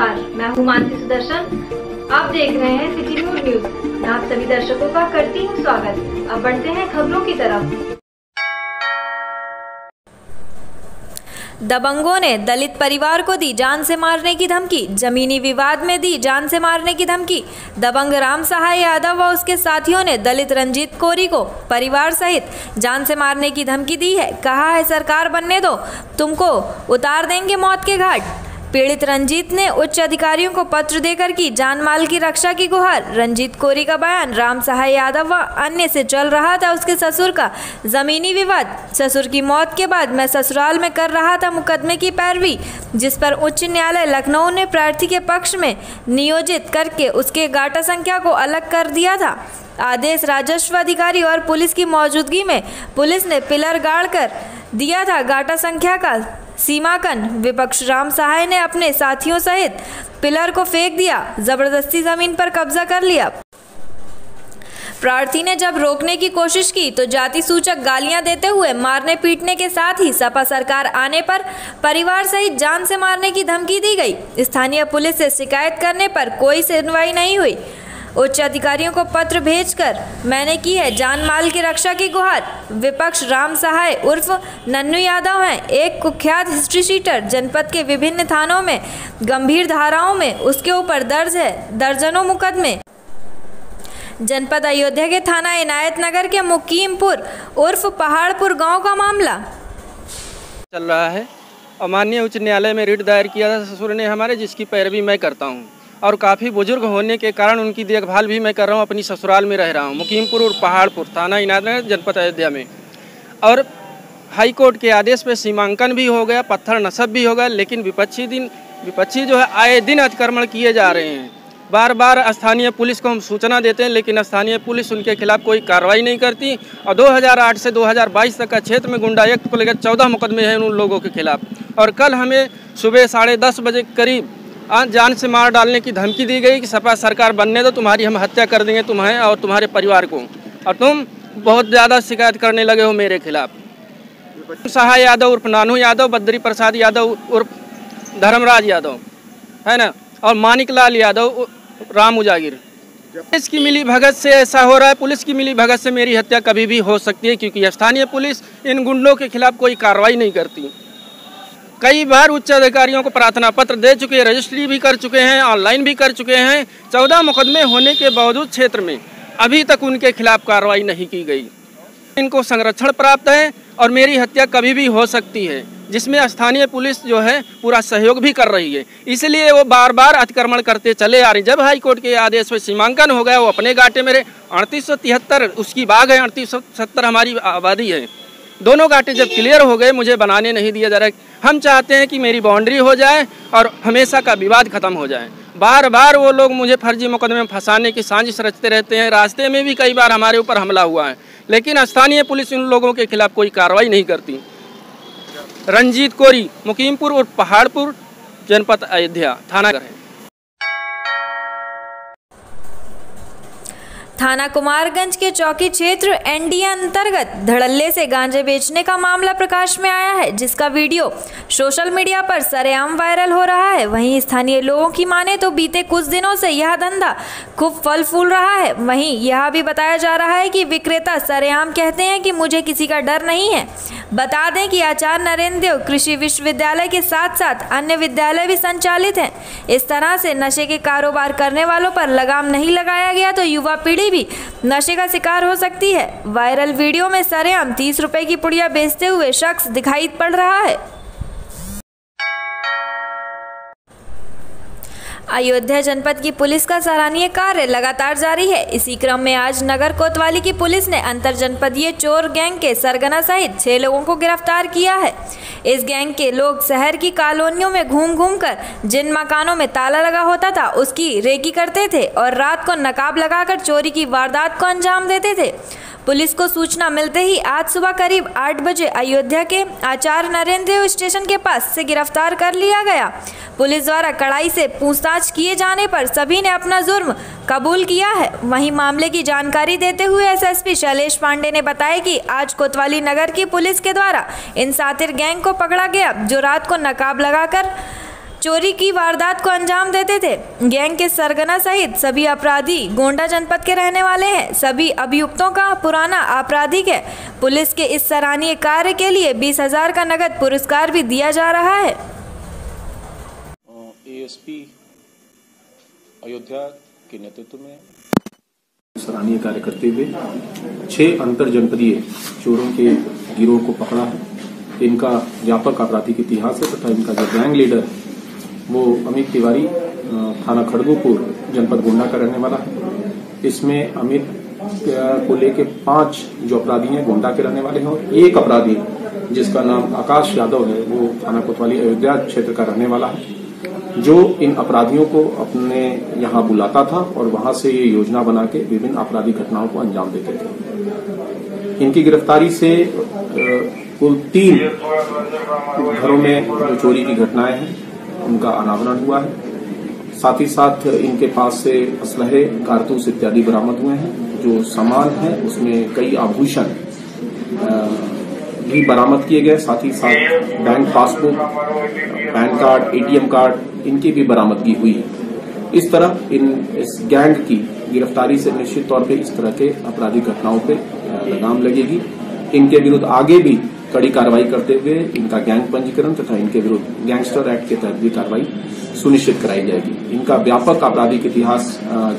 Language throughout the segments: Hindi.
नमस्कार, मैं हूँ मानसी सुदर्शन। आप देख रहे हैं सिटी मूड न्यूज। मैं आप सभी दर्शकों का करती हूँ स्वागत। अब बढ़ते हैं खबरों की तरफ। दबंगों ने दलित परिवार को दी जान से मारने की धमकी। जमीनी विवाद में दी जान से मारने की धमकी। दबंग राम सहाय यादव व उसके साथियों ने दलित रंजीत कोरी को परिवार सहित जान से मारने की धमकी दी है। कहा है सरकार बनने दो, तुमको उतार देंगे मौत के घाट। पीड़ित रंजीत ने उच्च अधिकारियों को पत्र देकर की जान माल की रक्षा की गुहार। रंजीत कोरी का बयान, राम सहाय यादव व अन्य से चल रहा था उसके ससुर का जमीनी विवाद। ससुर की मौत के बाद मैं ससुराल में कर रहा था मुकदमे की पैरवी, जिस पर उच्च न्यायालय लखनऊ ने प्रार्थी के पक्ष में नियोजित करके उसके गाटा संख्या को अलग कर दिया था। आदेश राजस्व अधिकारी और पुलिस की मौजूदगी में पुलिस ने पिलर गाड़ कर दिया था गाटा संख्या का सीमांकन। विपक्ष राम सहाय ने अपने साथियों सहित पिलर को फेंक दिया, जबरदस्ती जमीन पर कब्जा कर लिया। प्रार्थी ने जब रोकने की कोशिश की तो जाति सूचक गालियां देते हुए मारने पीटने के साथ ही सपा सरकार आने पर परिवार सहित जान से मारने की धमकी दी गई। स्थानीय पुलिस से शिकायत करने पर कोई सुनवाई नहीं हुई। उच्च अधिकारियों को पत्र भेजकर मैंने की है जान माल की रक्षा की गुहार। विपक्ष राम सहाय उर्फ नन्नू यादव हैं, एक कुख्यात हिस्ट्री शीटर। जनपद के विभिन्न थानों में गंभीर धाराओं में उसके ऊपर दर्ज है दर्जनों मुकदमे। जनपद अयोध्या के थाना इनायत नगर के मुकीमपुर उर्फ पहाड़पुर गांव का मामला चल रहा है और माननीय उच्च न्यायालय में रिट दायर किया था ससुर ने हमारे, जिसकी पैरवी मैं करता हूं और काफ़ी बुजुर्ग होने के कारण उनकी देखभाल भी मैं कर रहा हूं। अपनी ससुराल में रह रहा हूं, मुकीमपुर और पहाड़पुर, थाना इनायत नगर, जनपद अयोध्या में। और हाई कोर्ट के आदेश पे सीमांकन भी हो गया, पत्थर नस्ब भी हो गया, लेकिन विपक्षी जो है आए दिन अतिक्रमण किए जा रहे हैं। बार बार स्थानीय पुलिस को हम सूचना देते हैं, लेकिन स्थानीय पुलिस उनके खिलाफ कोई कार्रवाई नहीं करती। और 2008 से 2022 तक का क्षेत्र में गुंडा एक्ट को लेकर 14 मुकदमे हैं उन लोगों के खिलाफ। और कल हमें सुबह 10:30 बजे करीब जान से मार डालने की धमकी दी गई कि सपा सरकार बनने दो, तुम्हारी हम हत्या कर देंगे, तुम्हें और तुम्हारे परिवार को, और तुम बहुत ज़्यादा शिकायत करने लगे हो मेरे खिलाफ। सहाय यादव उर्फ नानू यादव, बद्री प्रसाद यादव उर्फ धर्मराज यादव है ना, और मानिक लाल यादव राम उजागिर। पुलिस की मिली भगत से ऐसा हो रहा है। पुलिस की मिली भगत से मेरी हत्या कभी भी हो सकती है, क्योंकि स्थानीय पुलिस इन गुंडों के खिलाफ कोई कार्रवाई नहीं करती। कई बार उच्च अधिकारियों को प्रार्थना पत्र दे चुके हैं, रजिस्ट्री भी कर चुके हैं, ऑनलाइन भी कर चुके हैं। 14 मुकदमे होने के बावजूद क्षेत्र में अभी तक उनके खिलाफ कार्रवाई नहीं की गई। इनको संरक्षण प्राप्त है और मेरी हत्या कभी भी हो सकती है, जिसमें स्थानीय पुलिस जो है पूरा सहयोग भी कर रही है। इसलिए वो बार बार अतिक्रमण करते चले आ रही। जब हाईकोर्ट के आदेश पर सीमांकन हो गया, वो अपने गाटे मेरे 3873 उसकी बाग है, 3870 हमारी आबादी है। दोनों गाटे जब क्लियर हो गए, मुझे बनाने नहीं दिया जा रहा। हम चाहते हैं कि मेरी बाउंड्री हो जाए और हमेशा का विवाद खत्म हो जाए। बार बार वो लोग मुझे फर्जी मुकदमे में फंसाने की साजिश रचते रहते हैं। रास्ते में भी कई बार हमारे ऊपर हमला हुआ है, लेकिन स्थानीय पुलिस उन लोगों के खिलाफ कोई कार्रवाई नहीं करती। रंजीत कोरी, मुकीमपुर और पहाड़पुर, जनपद अयोध्या, थाना है। थाना कुमारगंज के चौकी क्षेत्र एनडीए अंतर्गत धड़ल्ले से गांजे बेचने का मामला प्रकाश में आया है, जिसका वीडियो सोशल मीडिया पर सरेआम वायरल हो रहा है। वहीं स्थानीय लोगों की माने तो बीते कुछ दिनों से यह धंधा खूब फल फूल रहा है। वहीं यह भी बताया जा रहा है कि विक्रेता सरेआम कहते हैं कि मुझे किसी का डर नहीं है। बता दें कि आचार्य नरेंद्र देव कृषि विश्वविद्यालय के साथ साथ अन्य विद्यालय भी संचालित हैं। इस तरह से नशे के कारोबार करने वालों पर लगाम नहीं लगाया गया तो युवा पीढ़ी भी नशे का शिकार हो सकती है। वायरल वीडियो में सरेआम 30 रुपए की पुड़िया बेचते हुए शख्स दिखाई पड़ रहा है। अयोध्या जनपद की पुलिस का सराहनीय कार्य लगातार जारी है। इसी क्रम में आज नगर कोतवाली की पुलिस ने अंतर जनपदीय चोर गैंग के सरगना सहित 6 लोगों को गिरफ्तार किया है। इस गैंग के लोग शहर की कॉलोनियों में घूम घूम कर जिन मकानों में ताला लगा होता था उसकी रेकी करते थे और रात को नकाब लगाकर चोरी की वारदात को अंजाम देते थे। पुलिस को सूचना मिलते ही आज सुबह करीब 8 बजे अयोध्या के आचार्य नरेंद्र देव स्टेशन के पास से गिरफ्तार कर लिया गया। पुलिस द्वारा कड़ाई से पूछताछ किए जाने पर सभी ने अपना जुर्म कबूल किया है। वहीं मामले की जानकारी देते हुए एसएसपी शैलेश पांडे ने बताया कि आज कोतवाली नगर की पुलिस के द्वारा इन सातिर गैंग को पकड़ा गया, जो रात को नकाब लगाकर चोरी की वारदात को अंजाम देते थे। गैंग के सरगना सहित सभी अपराधी गोंडा जनपद के रहने वाले हैं। सभी अभियुक्तों का पुराना आपराधिक है। पुलिस के इस सराहनीय कार्य के लिए 20,000 का नगद पुरस्कार भी दिया जा रहा है। एएसपी अयोध्या के नेतृत्व में सराहनीय कार्य करते हुए 6 अंतर जनपदीय चोरों के गिरोह को पकड़ा है। इनका व्यापक आपराधिक इतिहास है तथा इनका जो गैंग लीडर वो अमित तिवारी थाना खड़गपुर जनपद गोंडा का रहने वाला है। इसमें अमित को लेके 5 जो अपराधी हैं गोंडा के रहने वाले हैं और एक अपराधी जिसका नाम आकाश यादव है वो थाना कोतवाली अयोध्या क्षेत्र का रहने वाला है, जो इन अपराधियों को अपने यहाँ बुलाता था और वहां से ये योजना बना के विभिन्न आपराधिक घटनाओं को अंजाम देते थे। इनकी गिरफ्तारी से कुल 3 घरों में जो चोरी की घटनाएं हैं उनका अनावरण हुआ है। साथ ही साथ इनके पास से असलहे, कारतूस इत्यादि बरामद हुए हैं। जो सामान है उसमें कई आभूषण भी बरामद किए गए। साथ ही साथ bank passbook, pan card, ATM card इनकी भी बरामदगी हुई है। इस तरह इस गैंग की गिरफ्तारी से निश्चित तौर पे इस तरह के आपराधिक घटनाओं पे लगाम लगेगी। इनके विरुद्ध आगे भी कड़ी कार्रवाई करते हुए इनका गैंग पंजीकरण तथा इनके विरुद्ध गैंगस्टर एक्ट के तहत भी कार्रवाई सुनिश्चित कराई जाएगी। इनका व्यापक आपराधिक इतिहास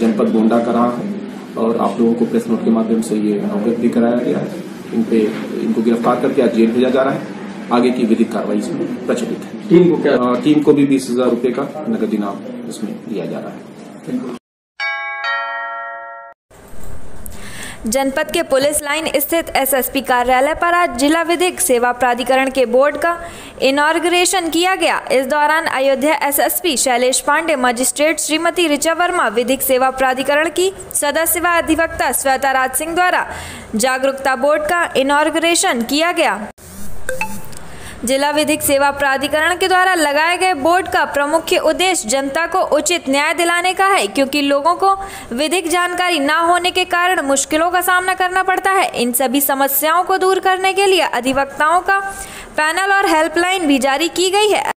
जनपद गोंडा का रहा है और आप लोगों को प्रेस नोट के माध्यम से ये अवगत भी कराया गया है। इनको गिरफ्तार करके आज जेल भेजा जा रहा है। आगे की विधिक कार्रवाई इसमें प्रचलित है। टीम को भी 20,000 रुपए का नगद इनाम इसमें दिया जा रहा है। जनपद के पुलिस लाइन स्थित एसएसपी कार्यालय पर आज जिला विधिक सेवा प्राधिकरण के बोर्ड का इनॉर्गेशन किया गया। इस दौरान अयोध्या एसएसपी शैलेश पांडे, मजिस्ट्रेट श्रीमती ऋचा वर्मा, विधिक सेवा प्राधिकरण की सदस्य व अधिवक्ता श्वेता राज सिंह द्वारा जागरूकता बोर्ड का इनॉर्गेशन किया गया। जिला विधिक सेवा प्राधिकरण के द्वारा लगाए गए बोर्ड का प्रमुख उद्देश्य जनता को उचित न्याय दिलाने का है, क्योंकि लोगों को विधिक जानकारी न होने के कारण मुश्किलों का सामना करना पड़ता है। इन सभी समस्याओं को दूर करने के लिए अधिवक्ताओं का पैनल और हेल्पलाइन भी जारी की गई है।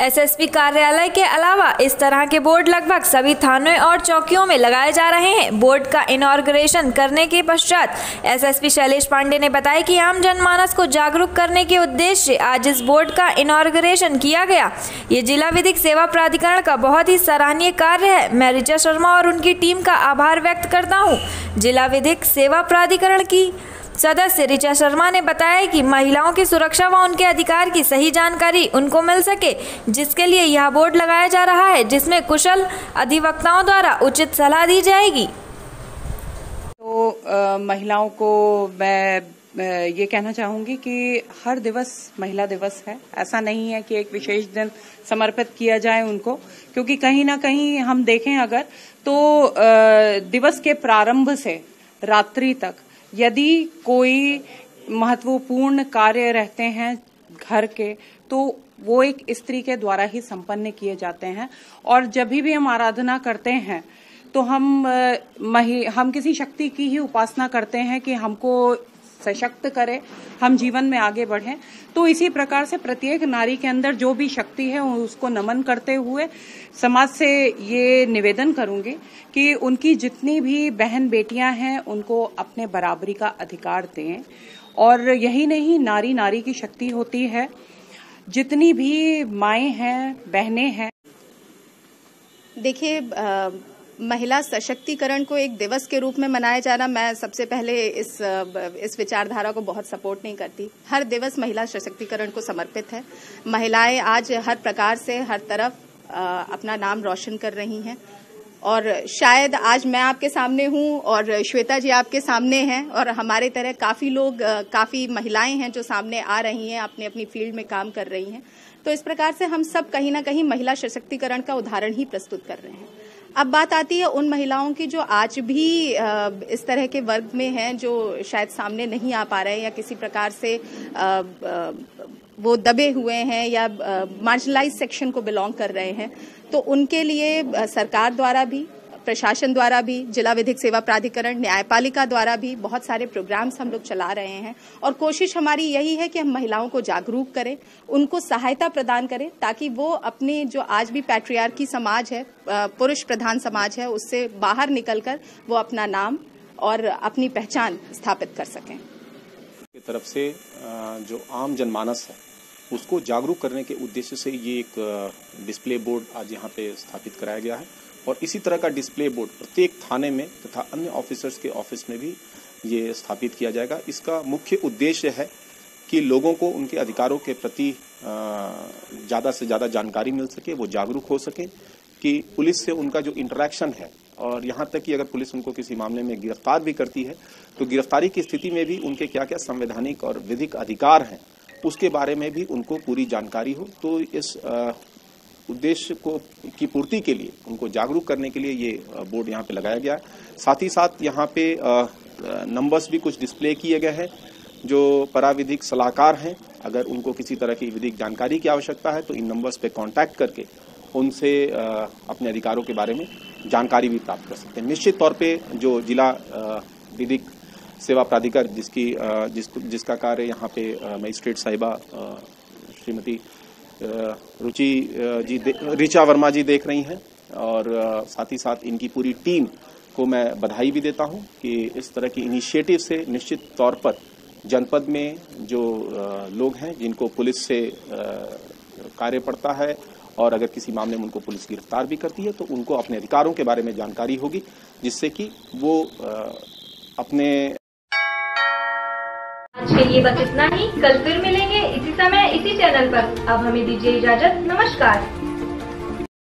एसएसपी कार्यालय के अलावा इस तरह के बोर्ड लगभग सभी थानों और चौकियों में लगाए जा रहे हैं। बोर्ड का इनॉर्गेशन करने के पश्चात एसएसपी शैलेश पांडे ने बताया कि आम जनमानस को जागरूक करने के उद्देश्य से आज इस बोर्ड का इनॉर्गेशन किया गया। ये जिला विधिक सेवा प्राधिकरण का बहुत ही सराहनीय कार्य है। मैं ऋचा शर्मा और उनकी टीम का आभार व्यक्त करता हूँ। जिला विधिक सेवा प्राधिकरण की सदस्य ऋचा शर्मा ने बताया कि महिलाओं की सुरक्षा व उनके अधिकार की सही जानकारी उनको मिल सके, जिसके लिए यह बोर्ड लगाया जा रहा है, जिसमें कुशल अधिवक्ताओं द्वारा उचित सलाह दी जाएगी। तो महिलाओं को मैं ये कहना चाहूंगी कि हर दिवस महिला दिवस है। ऐसा नहीं है कि एक विशेष दिन समर्पित किया जाए उनको, क्योंकि कहीं ना कहीं हम देखें अगर तो दिवस के प्रारंभ से रात्रि तक यदि कोई महत्वपूर्ण कार्य रहते हैं घर के, तो वो एक स्त्री के द्वारा ही संपन्न किए जाते हैं। और जब भी हम आराधना करते हैं तो हम किसी शक्ति की ही उपासना करते हैं कि हमको सशक्त करे, हम जीवन में आगे बढ़ें। तो इसी प्रकार से प्रत्येक नारी के अंदर जो भी शक्ति है उसको नमन करते हुए समाज से ये निवेदन करूंगी कि उनकी जितनी भी बहन बेटियां हैं उनको अपने बराबरी का अधिकार दें। और यही नहीं, नारी नारी की शक्ति होती है। जितनी भी माएं हैं, बहनें हैं। देखिए, महिला सशक्तिकरण को एक दिवस के रूप में मनाया जाना, मैं सबसे पहले इस विचारधारा को बहुत सपोर्ट नहीं करती। हर दिवस महिला सशक्तिकरण को समर्पित है। महिलाएं आज हर प्रकार से हर तरफ अपना नाम रोशन कर रही हैं और शायद आज मैं आपके सामने हूं और श्वेता जी आपके सामने हैं और हमारे तरह काफी लोग, काफी महिलाएं हैं जो सामने आ रही हैं, अपनी अपनी फील्ड में काम कर रही हैं। तो इस प्रकार से हम सब कहीं ना कहीं महिला सशक्तिकरण का उदाहरण ही प्रस्तुत कर रहे हैं। अब बात आती है उन महिलाओं की जो आज भी इस तरह के वर्ग में हैं, जो शायद सामने नहीं आ पा रहे हैं या किसी प्रकार से वो दबे हुए हैं या मार्जिनलाइज सेक्शन को बिलोंग कर रहे हैं। तो उनके लिए सरकार द्वारा भी, प्रशासन द्वारा भी, जिला विधिक सेवा प्राधिकरण, न्यायपालिका द्वारा भी बहुत सारे प्रोग्राम्स हम लोग चला रहे हैं और कोशिश हमारी यही है कि हम महिलाओं को जागरूक करें, उनको सहायता प्रदान करें ताकि वो अपने जो आज भी पैट्रियार्की समाज है, पुरुष प्रधान समाज है, उससे बाहर निकलकर वो अपना नाम और अपनी पहचान स्थापित कर सकें। की तरफ से जो आम जनमानस है उसको जागरूक करने के उद्देश्य से ये एक डिस्प्ले बोर्ड आज यहाँ पे स्थापित कराया गया है और इसी तरह का डिस्प्ले बोर्ड प्रत्येक थाने में तथा अन्य ऑफिसर्स के ऑफिस में भी ये स्थापित किया जाएगा। इसका मुख्य उद्देश्य है कि लोगों को उनके अधिकारों के प्रति ज़्यादा से ज़्यादा जानकारी मिल सके, वो जागरूक हो सके कि पुलिस से उनका जो इंटरेक्शन है और यहाँ तक कि अगर पुलिस उनको किसी मामले में गिरफ्तार भी करती है तो गिरफ्तारी की स्थिति में भी उनके क्या क्या संवैधानिक और विधिक अधिकार हैं उसके बारे में भी उनको पूरी जानकारी हो। तो इस उद्देश्य की पूर्ति के लिए, उनको जागरूक करने के लिए ये बोर्ड यहाँ पे लगाया गया है। साथ ही साथ यहाँ पे नंबर्स भी कुछ डिस्प्ले किए गए हैं। जो पराविधिक सलाहकार हैं, अगर उनको किसी तरह की विधिक जानकारी की आवश्यकता है तो इन नंबर्स पे कांटेक्ट करके उनसे अपने अधिकारों के बारे में जानकारी भी प्राप्त कर सकते हैं। निश्चित तौर पे जो जिला विधिक सेवा प्राधिकार जिसका कार्य यहाँ पे मजिस्ट्रेट साहिबा श्रीमती ऋचा वर्मा जी देख रही हैं और साथ ही साथ इनकी पूरी टीम को मैं बधाई भी देता हूँ कि इस तरह की इनिशिएटिव से निश्चित तौर पर जनपद में जो लोग हैं जिनको पुलिस से कार्य पड़ता है और अगर किसी मामले में उनको पुलिस गिरफ्तार भी करती है तो उनको अपने अधिकारों के बारे में जानकारी होगी, जिससे कि वो अपने। आज के लिए बस इतना ही। कल फिर मिलेंगे इसी समय इसी चैनल पर। अब हमें दीजिए इजाजत। नमस्कार।